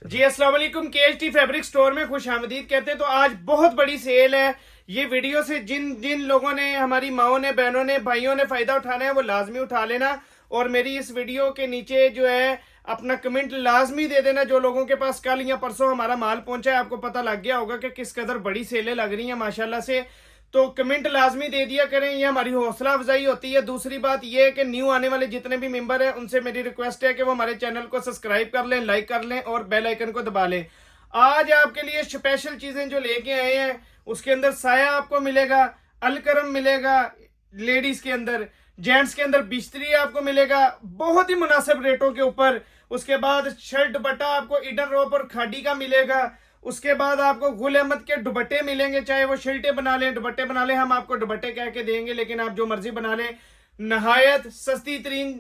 जी अस्सलाम वालेकुम। KHT fabric store में खुश आमदीद कहते हैं। तो आज बहुत बड़ी सेल है। ये वीडियो से जिन जिन लोगों ने, हमारी माओ ने, बहनों ने, भाइयों ने फायदा उठाना है वो लाजमी उठा लेना। और मेरी इस वीडियो के नीचे जो है अपना कमेंट लाजमी दे देना। जो लोगों के पास कल या परसों हमारा माल पहुंचा है, आपको पता लग गया होगा कि किस कदर बड़ी सेलें लग रही हैं माशाल्लाह से। तो कमेंट लाजमी दे दिया करें, ये हमारी हौसला अफजाई होती है। दूसरी बात ये है कि न्यू आने वाले जितने भी मेंबर हैं उनसे मेरी रिक्वेस्ट है कि वो हमारे चैनल को सब्सक्राइब कर लें, लाइक कर लें और बेल आइकन को दबा लें। आज आपके लिए स्पेशल चीजें जो लेके आए हैं, उसके अंदर साया आपको मिलेगा, अलकरम मिलेगा लेडीज के अंदर, जेंट्स के अंदर बिस्तरी आपको मिलेगा बहुत ही मुनासिब रेटों के ऊपर। उसके बाद शर्ट दुपट्टा आपको ईडन रोप और खाड़ी का मिलेगा। उसके बाद आपको गुल अहमद के दुपट्टे मिलेंगे, चाहे वो शर्टें बना लें, दुपट्टे बना लें, हम आपको दुपट्टे कह के देंगे, लेकिन आप जो मर्जी बना लें। नहायत सस्ती तरीन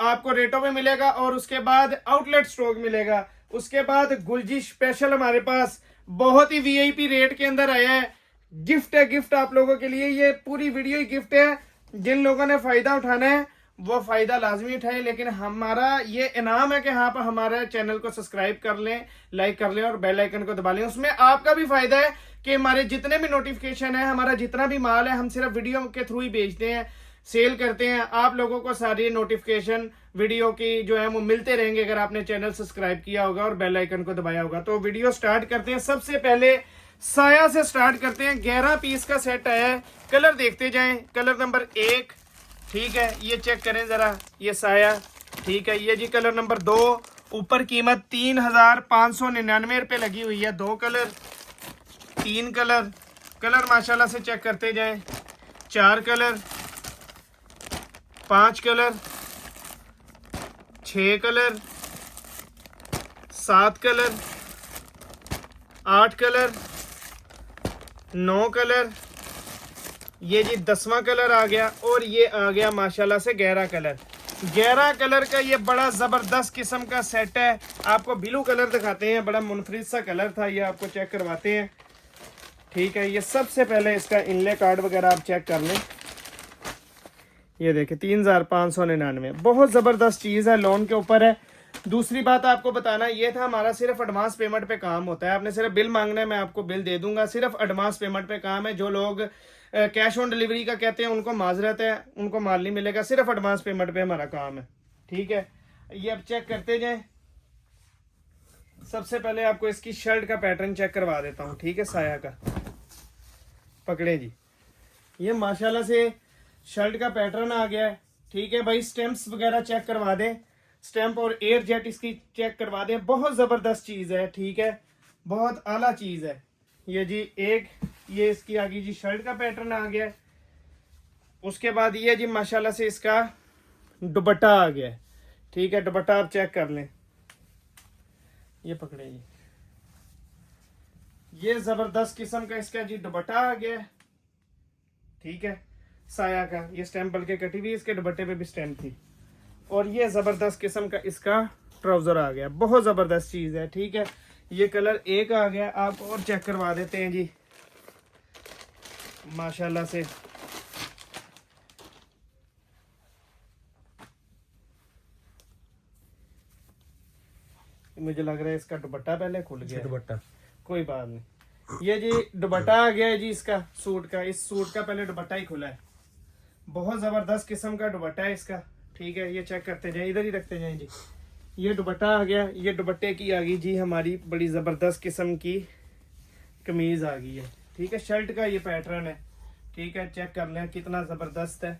आपको रेटों में मिलेगा। और उसके बाद आउटलेट स्टॉक मिलेगा। उसके बाद गुलजी स्पेशल हमारे पास बहुत ही VIP रेट के अंदर आया है। गिफ्ट है, गिफ्ट आप लोगों के लिए, ये पूरी वीडियो ही गिफ्ट है। जिन लोगों ने फायदा उठाना है वो फायदा लाजमी उठाए, लेकिन हमारा ये इनाम है कि आप हमारे चैनल को सब्सक्राइब कर लें, लाइक कर लें और बेल आइकन को दबा लें। उसमें आपका भी फायदा है कि हमारे जितने भी नोटिफिकेशन है, हमारा जितना भी माल है, हम सिर्फ वीडियो के थ्रू ही बेचते हैं, सेल करते हैं। आप लोगों को सारी नोटिफिकेशन वीडियो की जो है वो मिलते रहेंगे अगर आपने चैनल सब्सक्राइब किया होगा और बेल आइकन को दबाया होगा। तो वीडियो स्टार्ट करते हैं। सबसे पहले साया से स्टार्ट करते हैं। 11 पीस का सेट आया है। कलर देखते जाएं। कलर नंबर 1, ठीक है, ये चेक करें जरा, ये साया, ठीक है। ये जी कलर नंबर 2, ऊपर कीमत 3599 रुपये लगी हुई है। 2 कलर, 3 कलर, कलर माशाल्लाह से चेक करते जाएं। 4 colour, 5 colour, 6 colour, 7 colour, 8 colour, 9 colour, ये जी 10वां कलर आ गया। और ये आ गया माशाल्लाह से 11 कलर। 11 कलर का ये बड़ा जबरदस्त किस्म का सेट है। आपको ब्लू कलर दिखाते हैं, बड़ा मुनफरिद सा कलर था, ये आपको चेक करवाते हैं, ठीक है। ये सबसे पहले इसका इनले कार्ड वगैरह आप चेक कर लें। ये देखें 3599, बहुत जबरदस्त चीज है, लोन के ऊपर है। दूसरी बात आपको बताना ये था, हमारा सिर्फ एडवांस पेमेंट पे काम होता है। आपने सिर्फ बिल मांगना है, मैं आपको बिल दे दूंगा। सिर्फ एडवांस पेमेंट पे काम है। जो लोग कैश ऑन डिलीवरी का कहते हैं उनको माजरत है, उनको माल नहीं मिलेगा। सिर्फ एडवांस पेमेंट पे हमारा काम है, ठीक है। ये अब चेक करते जाएं। सबसे पहले आपको इसकी शर्ट का पैटर्न चेक करवा देता हूँ, ठीक है। साया का पकड़े जी, ये माशाल्लाह से शर्ट का पैटर्न आ गया है, ठीक है भाई। स्टैम्प्स वगैरह चेक करवा दें, स्टैम्प और एयर जेट इसकी चेक करवा दें। बहुत जबरदस्त चीज है, ठीक है, बहुत आला चीज है। ये जी एक, ये इसकी आगे जी शर्ट का पैटर्न आ गया है। उसके बाद ये जी माशाल्लाह से इसका दुपट्टा आ गया है, ठीक है। दुपट्टा आप चेक कर लें, ये पकड़े जी, ये जबरदस्त किस्म का इसका जी दुपट्टा आ गया है, ठीक है। साया का ये स्टैम्प बल्कि कटी हुई, इसके दुपट्टे पे भी स्टैम्प थी। और ये जबरदस्त किस्म का इसका ट्राउजर आ गया, बहुत जबरदस्त चीज है, ठीक है। ये कलर 1 आ गया। आप और चेक करवा देते हैं जी माशाल्लाह से। मुझे लग रहा है इसका दुपट्टा पहले खुल गया, दुपट्टा कोई बात नहीं। ये जी दुपट्टा आ गया है जी इसका, सूट का। इस सूट का पहले दुपट्टा ही खुला है, बहुत जबरदस्त किस्म का दुपट्टा है इसका, ठीक है। ये चेक करते जाए, इधर ही रखते जाए जी। ये दुपट्टा आ गया। ये दुपट्टे की आ गई जी हमारी बड़ी जबरदस्त किस्म की कमीज आ गई है, ठीक है। शर्ट का ये पैटर्न है, ठीक है। चेक कर लें कितना जबरदस्त है,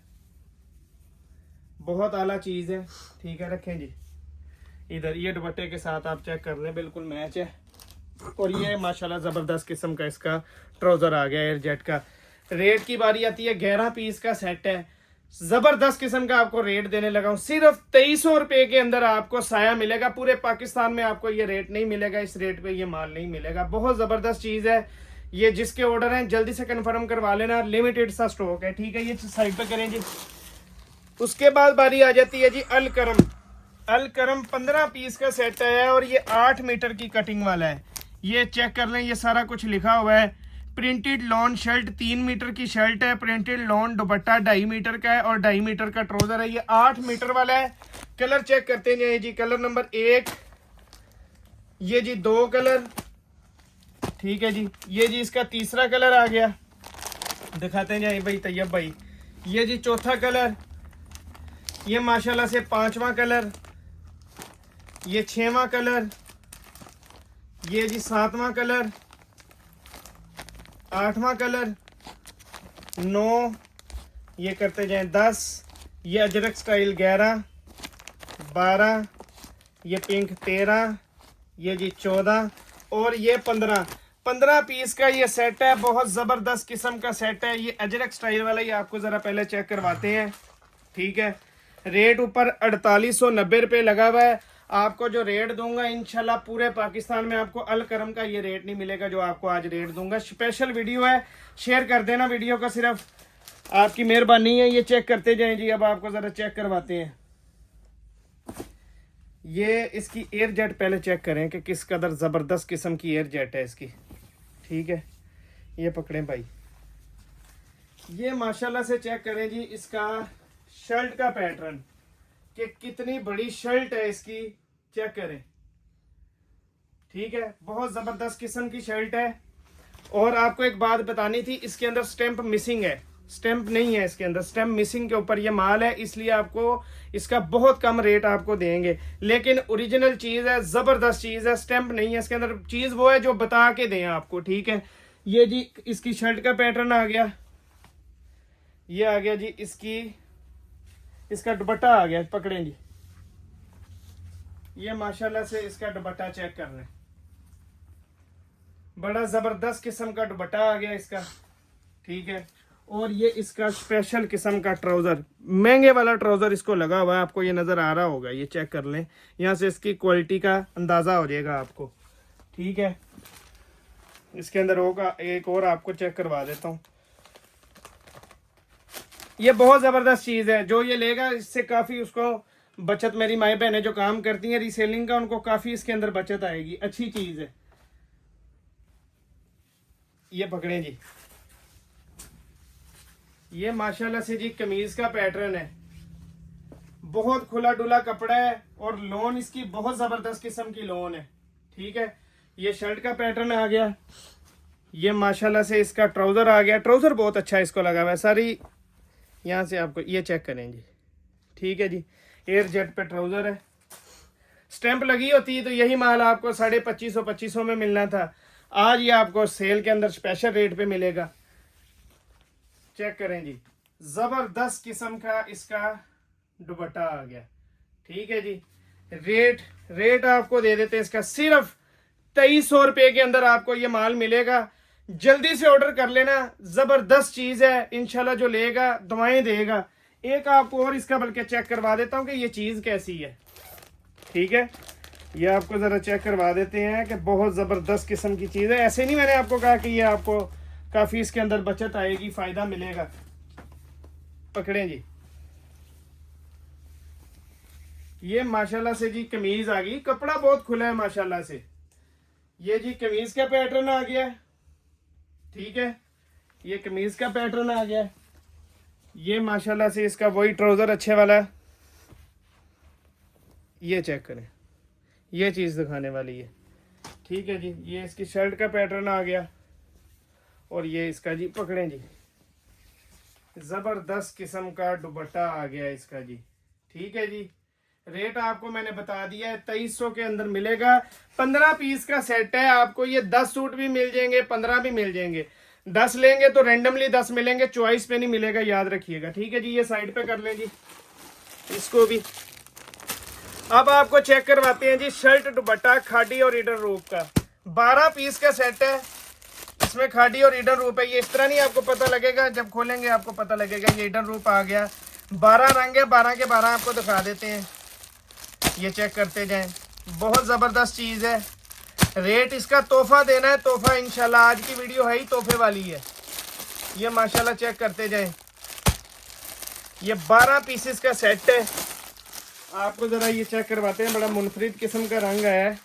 बहुत आला चीज है, ठीक है। रखें जी इधर, ये दुपट्टे के साथ आप चेक कर लें, बिल्कुल मैच है। और ये माशाल्लाह जबरदस्त किस्म का इसका ट्राउजर आ गया एयर जेट का। रेट की बारी आती है, 11 पीस का सेट है, जबरदस्त किस्म का आपको रेट देने लगा हूं। सिर्फ 2300 रुपए के अंदर आपको साया मिलेगा। पूरे पाकिस्तान में आपको ये रेट नहीं मिलेगा, इस रेट पे ये माल नहीं मिलेगा। बहुत जबरदस्त चीज है ये। जिसके ऑर्डर हैं जल्दी से कंफर्म करवा लेना, लिमिटेड सा स्टॉक है, ठीक है। ये साइड पे करें जी। उसके बाद बारी आ जाती है जी अलकरम। अलकरम 15 पीस का सेट है और ये 8 मीटर की कटिंग वाला है। ये चेक कर लें, ये सारा कुछ लिखा हुआ है। प्रिंटेड लॉन शर्ट 3 मीटर की शर्ट है। प्रिंटेड लॉन दुपट्टा 2.5 मीटर का है और 2.5 मीटर का ट्राउजर है। ये 8 मीटर वाला है। कलर चेक करते हैं जी। कलर नंबर 1, ये जी 2 कलर, ठीक है जी। ये जी इसका तीसरा कलर आ गया, दिखाते जाए भाई तैयब भाई। ये जी चौथा कलर, ये माशाल्लाह से 5वां कलर, ये 6वां कलर, ये जी 7वां कलर, 8वां कलर, 9, ये करते जाएं 10, ये अजरक स्टाइल 11, 12, ये पिंक 13, ये जी 14 और ये 15 पीस का ये सेट है। बहुत ज़बरदस्त किस्म का सेट है। ये अजरक स्टाइल वाला ही आपको ज़रा पहले चेक करवाते हैं, ठीक है। रेट ऊपर 4890 रुपये लगा हुआ है। आपको जो रेट दूंगा इंशाल्लाह पूरे पाकिस्तान में आपको अल करम का ये रेट नहीं मिलेगा जो आपको आज रेट दूंगा। स्पेशल वीडियो है, शेयर कर देना वीडियो का, सिर्फ आपकी मेहरबानी है। ये चेक करते जाएं जी। अब आपको ज़रा चेक करवाते हैं। ये इसकी एयर जेट पहले चेक करें कि किस कदर ज़बरदस्त किस्म की एयर जेट है इसकी, ठीक है। ये पकड़ें भाई, ये माशाल्लाह से चेक करें जी इसका शर्ट का पैटर्न, कि कितनी बड़ी शर्ट है इसकी, चेक करें, ठीक है। बहुत ज़बरदस्त किस्म की शर्ट है। और आपको एक बात बतानी थी, इसके अंदर स्टैंप मिसिंग है, स्टैंप नहीं है इसके अंदर, स्टैंप मिसिंग के ऊपर ये माल है, इसलिए आपको इसका बहुत कम रेट आपको देंगे। लेकिन ओरिजिनल चीज़ है, ज़बरदस्त चीज़ है, स्टैंप नहीं है इसके अंदर। चीज़ वो है जो बता के दें आपको, ठीक है। ये जी इसकी शर्ट का पैटर्न आ गया, ये आ गया जी इसका दुपट्टा आ गया, पकड़ें जी। ये माशाल्लाह से इसका दुपट्टा चेक कर लें, बड़ा ज़बरदस्त किस्म का दुपट्टा आ गया इसका, ठीक है। और ये इसका स्पेशल किस्म का ट्राउज़र, महंगे वाला ट्राउज़र इसको लगा हुआ है, आपको ये नज़र आ रहा होगा, ये चेक कर लें। यहाँ से इसकी क्वालिटी का अंदाज़ा हो जाएगा आपको, ठीक है। इसके अंदर होगा एक और, आपको चेक करवा देता हूँ। ये बहुत ज़बरदस्त चीज़ है, जो ये लेगा इससे काफ़ी उसको बचत, मेरी माई बहनें जो काम करती हैं रीसेलिंग का, उनको काफ़ी इसके अंदर बचत आएगी, अच्छी चीज़ है। ये पकड़ें जी, ये माशाल्लाह से जी कमीज का पैटर्न है, बहुत खुला डुला कपड़ा है और लोन इसकी बहुत जबरदस्त किस्म की लोन है, ठीक है। ये शर्ट का पैटर्न आ गया, ये माशाल्लाह से इसका ट्राउजर आ गया, ट्राउजर बहुत अच्छा इसको लगा हुआ है। सारी यहाँ से आपको ये चेक करें जी, ठीक है जी। एयर जेट पे ट्राउजर है, स्टैंप लगी होती तो यही माल आपको 2500 में मिलना था, आज ये आपको सेल के अंदर स्पेशल रेट पे मिलेगा। चेक करें जी, जबरदस्त किस्म का इसका दुपट्टा आ गया, ठीक है जी। रेट आपको दे देते हैं इसका सिर्फ 2300 रुपये के अंदर आपको ये माल मिलेगा। जल्दी से ऑर्डर कर लेना, जबरदस्त चीज है, इंशाल्लाह जो लेगा दुआएं देगा। एक आपको और इसका बल्कि चेक करवा देता हूं कि ये चीज कैसी है, ठीक है। ये आपको जरा चेक करवा देते हैं कि बहुत जबरदस्त किस्म की चीज है। ऐसे नहीं मैंने आपको कहा कि ये आपको काफी इसके अंदर बचत आएगी, फायदा मिलेगा। पकड़ें जी, ये माशाल्लाह से जी कमीज आ गई, कपड़ा बहुत खुला है माशाल्लाह से। ये जी कमीज का पैटर्न आ गया, ठीक है। ये कमीज का पैटर्न आ गया, ये माशाल्लाह से इसका वही ट्राउजर अच्छे वाला, ये चेक करें, ये चीज दिखाने वाली है, ठीक है जी। ये इसकी शर्ट का पैटर्न आ गया और ये इसका जी पकड़ें जी, जबरदस्त किस्म का दुपट्टा आ गया इसका जी, ठीक है जी। रेट आपको मैंने बता दिया है, 2300 के अंदर मिलेगा। 15 पीस का सेट है, आपको ये 10 सूट भी मिल जाएंगे, 15 भी मिल जाएंगे। 10 लेंगे तो रैंडमली 10 मिलेंगे, चॉइस पे नहीं मिलेगा, याद रखिएगा, ठीक है जी। ये साइड पे कर लें जी इसको भी। अब आपको चेक करवाते हैं जी शर्ट दुपट्टा खादी और ईडन रूप का, 12 पीस का सेट है, इसमें खादी और ईडन रूप है। ये इस तरह नहीं आपको पता लगेगा, जब खोलेंगे आपको पता लगेगा। ये ईडन रूप आ गया, 12 रंग है, 12 के 12 आपको दिखा देते हैं, ये चेक करते जाएं। बहुत ज़बरदस्त चीज़ है, रेट इसका तोहफा देना है, तोहफा इंशाल्लाह। आज की वीडियो है ही तोहफे वाली है। ये माशाल्लाह चेक करते जाएं, ये 12 पीसेस का सेट है। आपको ज़रा ये चेक करवाते हैं, बड़ा मुनफरिद किस्म का रंग आया है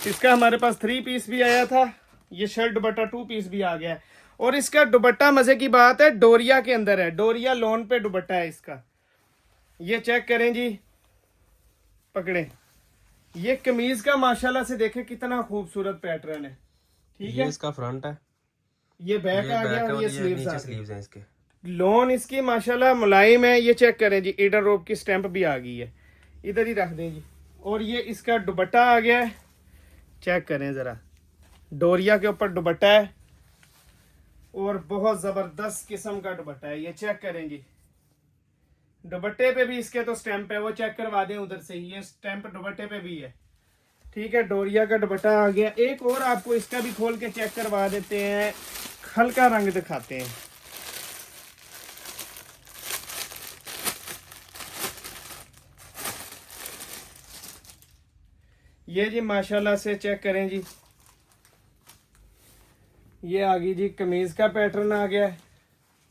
इसका। हमारे पास 3 पीस भी आया था, ये शर्ट दुपट्टा 2 पीस भी आ गया है। और इसका दुपट्टा मज़े की बात है, डोरिया के अंदर है, डोरिया लोन पे दुपट्टा है इसका। ये चेक करें जी, पकड़ें, ये कमीज का माशाल्लाह से देखे कितना खूबसूरत पैटर्न है। ठीक है, इसका फ्रंट है, ये बैक आ गया और ये स्लीव्स हैं इसके। लोन इसकी माशाल्लाह मुलायम है। ये चेक करें जी, ईडन रोप की स्टैंप भी आ गई है, इधर ही रख दें जी। और ये इसका दुपट्टा आ गया है, चेक करें जरा, डोरिया के ऊपर दुपट्टा है और बहुत जबरदस्त किस्म का दुपट्टा है। ये चेक करें जी, दुपट्टे पे भी इसके तो स्टैंप है, वो चेक करवा दें उधर से, ये स्टैंप दुपट्टे पे भी है। ठीक है, डोरिया का दुपट्टा आ गया। एक और आपको इसका भी खोल के चेक करवा देते हैं, हल्का रंग दिखाते हैं। ये जी माशाल्लाह से चेक करें जी, ये आ गई जी कमीज का पैटर्न आ गया है,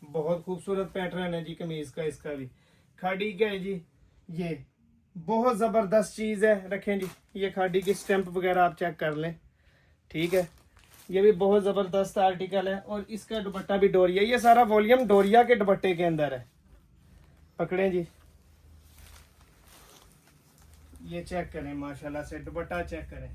बहुत खूबसूरत पैटर्न है जी कमीज का। इसका भी खाड़ी का है जी, ये बहुत जबरदस्त चीज है। रखें जी, ये खाड़ी की स्टैंप वगैरह आप चेक कर लें। ठीक है, ये भी बहुत जबरदस्त आर्टिकल है। और इसका दुपट्टा भी डोरिया, ये सारा वॉल्यूम डोरिया के दुपट्टे के अंदर है। पकड़ें जी, ये चेक करें माशाल्लाह से, दुपट्टा चेक करें,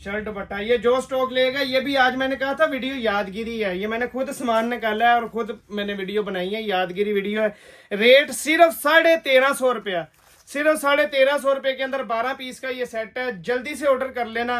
शर्ट दुपट्टा। ये जो स्टॉक लेगा, ये भी आज मैंने कहा था वीडियो यादगिरी है, ये मैंने खुद सामान निकाला है और खुद मैंने वीडियो बनाई है, यादगिरी वीडियो है। रेट सिर्फ 1350 रुपया, सिर्फ 1350 रुपये के अंदर 12 पीस का ये सेट है। जल्दी से ऑर्डर कर लेना,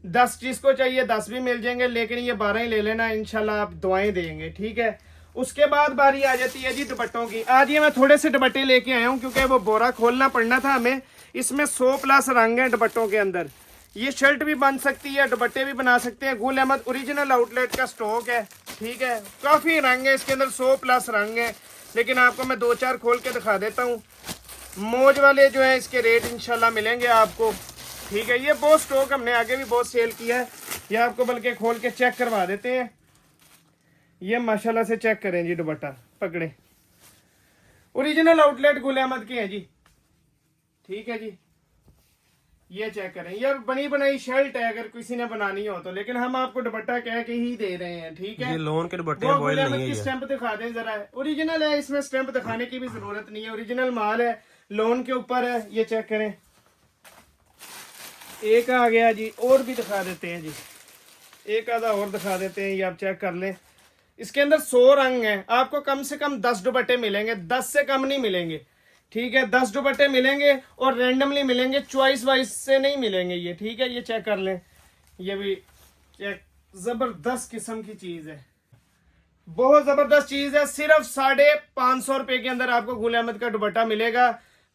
10 जिसको चाहिए 10 भी मिल जाएंगे, लेकिन ये 12 ही ले लेना, इंशाल्लाह आप दुआएं देंगे। ठीक है, उसके बाद बारी आ जाती है जी दुपट्टों की। आज ये मैं थोड़े से दुपट्टे लेके आया हूँ क्योंकि वो बोरा खोलना पड़ना था हमें। इसमें 100+ रंग है दुपट्टों के अंदर। ये शर्ट भी बन सकती है, दुपट्टे भी बना सकते हैं। गुल अहमद ओरिजिनल आउटलेट का स्टॉक है। ठीक है, काफी रंग है इसके अंदर, 100+ रंग है, लेकिन आपको मैं 2-4 खोल के दिखा देता हूँ। मौज वाले जो है इसके रेट इंशाल्लाह मिलेंगे आपको। ठीक है, ये बहुत स्टॉक हमने आगे भी बहुत सेल किया है, ये आपको बल्कि खोल के चेक करवा देते हैं। ये माशाल्लाह से चेक करें जी, दुपट्टा पकड़े, ओरिजिनल आउटलेट गुल अहमद के हैं जी। ठीक है जी, ये चेक करें, ये बनी बनाई शर्ट है अगर किसी ने बनानी हो तो, लेकिन हम आपको दुपट्टा कह के ही दे रहे हैं। ठीक है, ये लोन के दुपट्टे वो गुल अहमद की स्टैंप दिखा दें जरा, ओरिजिनल है, इसमें स्टैंप दिखाने की भी जरूरत नहीं है, ओरिजिनल माल है, लोन के ऊपर है। ये चेक करें, एक आ गया जी, और भी दिखा देते हैं जी, एक आधा और दिखा देते हैं, ये आप चेक कर लें। इसके अंदर 100 रंग हैं, आपको कम से कम 10 दुपट्टे मिलेंगे, 10 से कम नहीं मिलेंगे। ठीक है, 10 दुपट्टे मिलेंगे और रैंडमली मिलेंगे, चॉइस वाइज से नहीं मिलेंगे ये। ठीक है, ये चेक कर लें, ये भी चेक, जबरदस्त किस्म की चीज है, बहुत जबरदस्त चीज है। सिर्फ 550 रुपए के अंदर आपको गुल अहमद का दुपट्टा मिलेगा,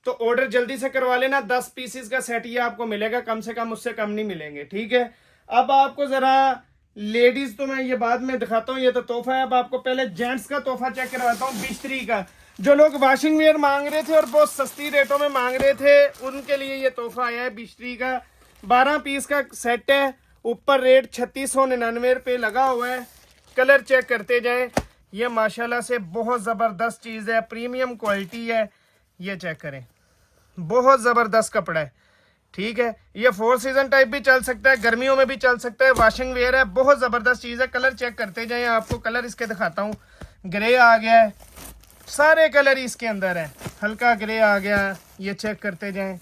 तो ऑर्डर जल्दी से करवा लेना। 10 पीसेस का सेट ये आपको मिलेगा, कम से कम, उससे कम नहीं मिलेंगे। ठीक है, अब आपको जरा लेडीज तो मैं ये बाद में दिखाता हूँ, ये तो तोहफा है। अब आपको पहले जेंट्स का तोहफा चेक करवाता हूँ, बिस्तरी का। जो लोग वाशिंग वेयर मांग रहे थे और बहुत सस्ती रेटों में मांग रहे थे, उनके लिए ये तोहफा आया है बिस्तरी का। 12 पीस का सेट है, ऊपर रेट 3699 रुपये लगा हुआ है। कलर चेक करते जाएं, ये माशाल्लाह से बहुत ज़बरदस्त चीज़ है, प्रीमियम क्वालिटी है। ये चेक करें, बहुत ज़बरदस्त कपड़ा है। ठीक है, ये 4 सीजन टाइप भी चल सकता है, गर्मियों में भी चल सकता है, वॉशिंग वेयर है, बहुत ज़बरदस्त चीज़ है। कलर चेक करते जाएं, आपको कलर इसके दिखाता हूँ। ग्रे आ गया है, सारे कलर इसके अंदर है, हल्का ग्रे आ गया, ये चेक करते जाएं,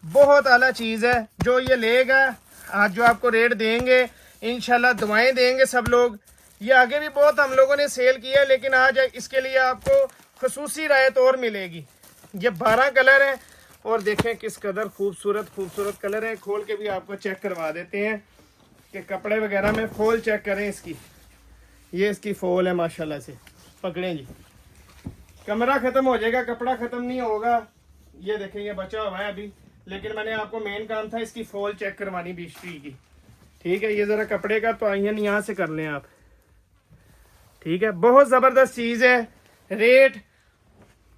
बहुत आला चीज़ है। जो ये लेगा, आज जो आपको रेट देंगे, इंशाल्लाह दुआएं देंगे सब लोग। ये आगे भी बहुत हम लोगों ने सेल किया है, लेकिन आज इसके लिए आपको खसूसी रायत और मिलेगी। ये 12 कलर है और देखें किस कदर खूबसूरत खूबसूरत कलर है। खोल के भी आपको चेक करवा देते हैं कि कपड़े वगैरह में फॉल चेक करें इसकी। ये इसकी फॉल है माशाल्लाह से, पकड़ें जी, कमरा ख़त्म हो जाएगा, कपड़ा ख़त्म नहीं होगा। ये देखें, ये बचा हुआ है अभी, लेकिन मैंने आपको मेन काम था इसकी फॉल चेक करवानी बिस्ट्री की। ठीक है, ये ज़रा कपड़े का तो आइए यहाँ से कर लें आप। ठीक है, बहुत ज़बरदस्त चीज़ है। रेट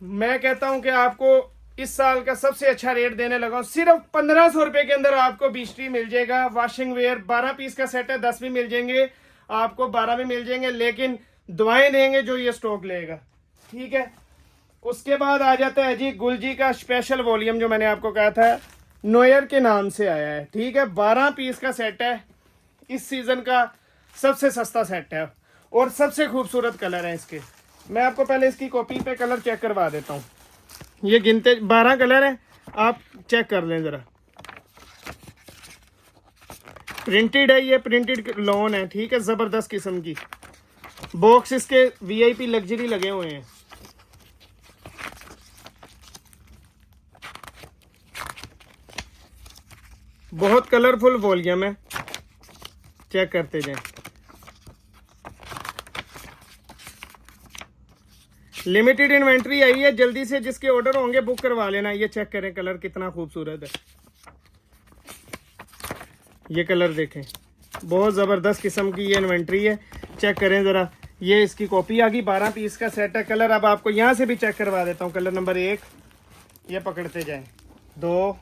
मैं कहता हूँ कि आपको इस साल का सबसे अच्छा रेट देने लगा हूँ। सिर्फ 1500 रुपये के अंदर आपको बिस्ट्री मिल जाएगा। वॉशिंग वेयर 12 पीस का सेट है, 10 भी मिल जाएंगे आपको, 12 भी मिल जाएंगे, लेकिन दुआएं देंगे जो ये स्टॉक लेगा। ठीक है, उसके बाद आ जाता है जी गुलजी का स्पेशल वॉल्यूम, जो मैंने आपको कहा था नोयर के नाम से आया है। ठीक है, 12 पीस का सेट है, इस सीजन का सबसे सस्ता सेट है और सबसे खूबसूरत कलर है इसके। मैं आपको पहले इसकी कॉपी पे कलर चेक करवा देता हूँ। ये गिनते 12 कलर है, आप चेक कर लें ज़रा। प्रिंटेड है, ये प्रिंटेड लॉन है, ठीक है, जबरदस्त किस्म की। बॉक्स इसके वीआईपी लग्जरी लगे हुए हैं। बहुत कलरफुल वॉल्यूम है, चेक करते जाएं। लिमिटेड इन्वेंट्री आई है, जल्दी से जिसके ऑर्डर होंगे बुक करवा लेना। ये चेक करें, कलर कितना खूबसूरत है। ये कलर देखें, बहुत ज़बरदस्त किस्म की ये इन्वेंट्री है। चेक करें ज़रा, ये इसकी कॉपी आ गई। 12 पीस का सेट है। कलर अब आपको यहाँ से भी चेक करवा देता हूँ। कलर नंबर 1, ये पकड़ते जाएं। 2,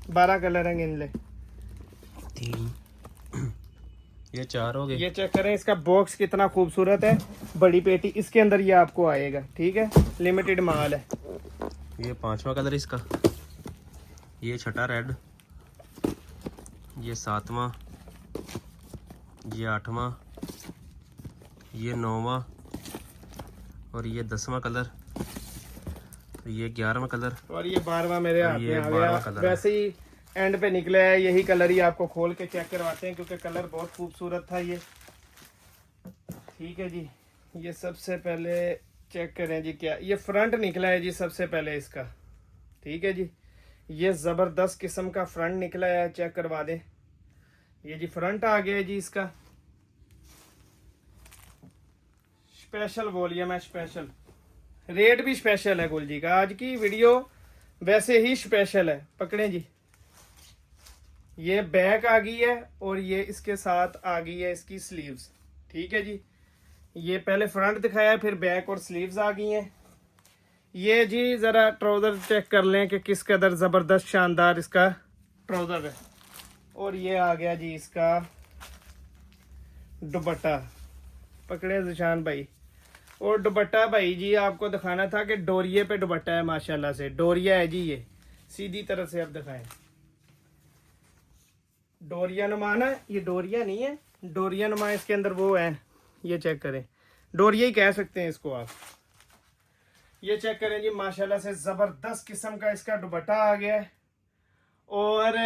12 कलर हैं, गिन ले। 3, ये 4 हो गए। ये चेक करें, इसका बॉक्स कितना खूबसूरत है। बड़ी पेटी इसके अंदर ये आपको आएगा, ठीक है, लिमिटेड माल है। ये 5वां कलर इसका, ये 6ठा रेड, ये 7वां, ये 8वां, ये 9वां और ये 10वां कलर, ये 11वां कलर और ये 12वां मेरे हाथ में आ गया। कलर वैसे ही एंड पे निकला है, यही कलर ही आपको खोल के चेक करवाते हैं क्योंकि कलर बहुत खूबसूरत था ये, ठीक है जी। ये सबसे पहले चेक करें जी, क्या ये फ्रंट निकला है जी सबसे पहले इसका, ठीक है जी। ये ज़बरदस्त किस्म का फ्रंट निकला है, चेक करवा दें। ये जी फ्रंट आ गया है जी इसका। स्पेशल वॉल्यूम है, स्पेशल रेट भी स्पेशल है गुल जी का। आज की वीडियो वैसे ही स्पेशल है। पकड़े जी, ये बैक आ गई है और ये इसके साथ आ गई है इसकी स्लीव्स, ठीक है जी। ये पहले फ्रंट दिखाया, फिर बैक और स्लीव्स आ गई हैं। ये जी ज़रा ट्राउज़र चेक कर लें कि किस कदर ज़बरदस्त शानदार इसका ट्राउज़र है। और ये आ गया जी इसका दुपट्टा। पकड़े जिशान भाई। और दुपट्टा भाई जी आपको दिखाना था कि डोरिये पे दुपट्टा है, माशाल्लाह से डोरिया है जी। ये सीधी तरह से अब दिखाएं, डोरिया नुमा ना, ये डोरिया नहीं है, डोरिया नुमा इसके अंदर वो है। ये चेक करें, डोरिया ही कह सकते हैं इसको आप। ये चेक करें जी, माशाल्लाह से ज़बरदस्त किस्म का इसका दुपट्टा आ गया है। और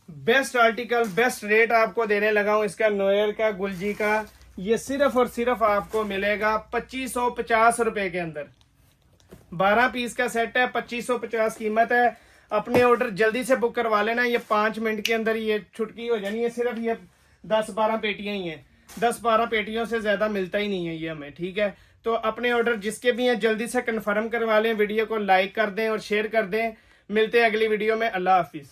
बेस्ट आर्टिकल, बेस्ट रेट आपको देने लगा हूँ इसका नोयर का, गुलजी का। ये सिर्फ और सिर्फ आपको मिलेगा 2550 रुपए के अंदर। 12 पीस का सेट है, 2550 कीमत है। अपने ऑर्डर जल्दी से बुक करवा लेना। ये 5 मिनट के अंदर ये छुटकी हो जानी है। सिर्फ ये 10-12 पेटियां ही हैं, 10-12 पेटियों से ज्यादा मिलता ही नहीं है ये हमें, ठीक है। तो अपने ऑर्डर जिसके भी हैं जल्दी से कंफर्म करवा लें। वीडियो को लाइक कर दें और शेयर कर दें। मिलते हैं अगली वीडियो में। अल्लाह हाफिज।